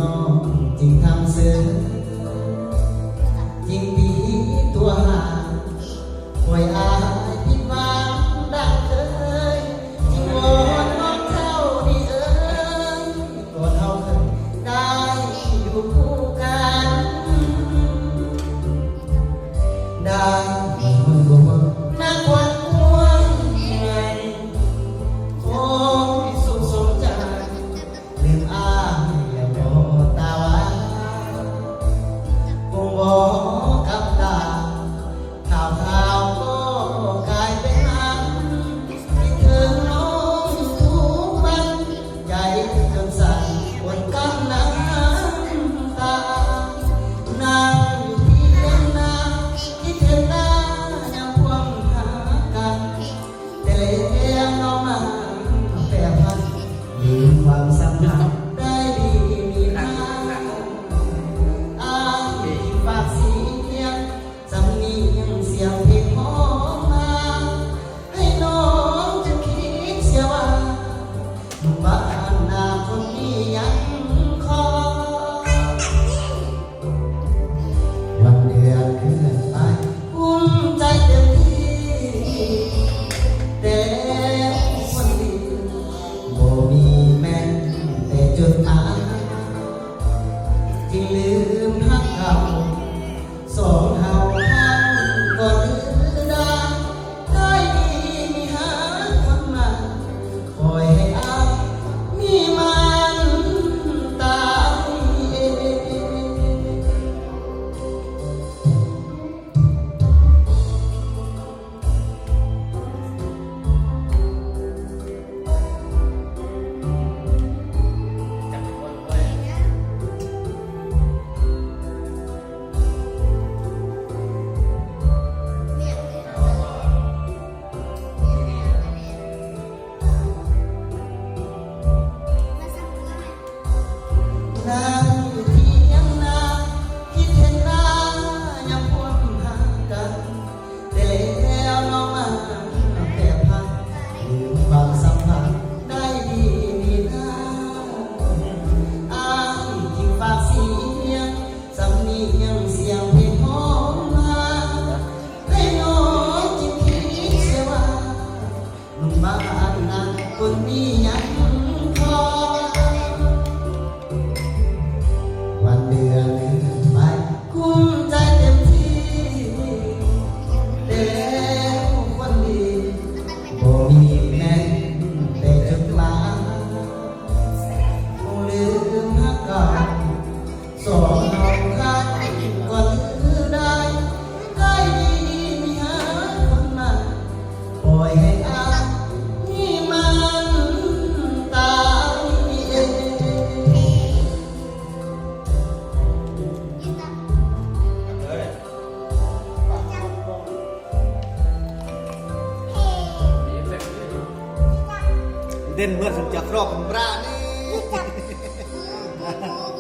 น้องจริงทำเสือจริงดีตัวหาป่วยอายผิดหวังดังเคยจริงวอนน้องเท่านี้เอ้ยตัวเท่าเคยได้อยู่คู่กันได้มือมือนักวันควงไงโอ้ยสุขสมใจลืมอ้ายแล้วบอกตาว่าคงบอกกับตาข่าวก็กลายเป็นอันคิดถึงน้องทุกวันใจจนสั่นปวดกำน้ำตานั่งอยู่เพียงนาคิดถึงหน้ายังพวงหากันแต่เลี้ยงน้องมาแปรพันลืมความสัมพันธ์ได้ดีมีค่าอ้ายที่ฝากเสียงสำเนียงเสียงเพลงหอมมาให้น้องจะคิดเสียว่าบ้านนาคนนี้ยังคอยวันเดือนเคลื่อนไปภูมิใจเต็มที่แต่คนดีบ่มีแม่นแต่จดหมายที่ลืมหักเขาสองเฮาพันก็ลือได้ดีมีหาคนมาคอยให้อายมีมันตายเองนั่งอยู่เที่ยงนาคิดเห็นหน้ายังพวงหากันแต่แล้วน้องมาแปรพันลืมความสัมพันธ์ได้ดีมีค่าอ้ายที่ฝากเสียงสำเนียงเสียงเพลงหอมมาให้น้องจิตคิดเสียว่าหนุ่มบ้านนั้นคนนี้ยังคอยวันเดือนเคลื่อนไปคุ้มใจเต็มที่แต่แล้วคนดีบ่มีแม่นแต่จดหมายคงลืมหักกันสองเฮาคันก็ถือได้ดีมีหาคนใหม่ปล่อยให้อายนี่มันตายเอง เด่นเมื่อสัญจรครอบของพระนี่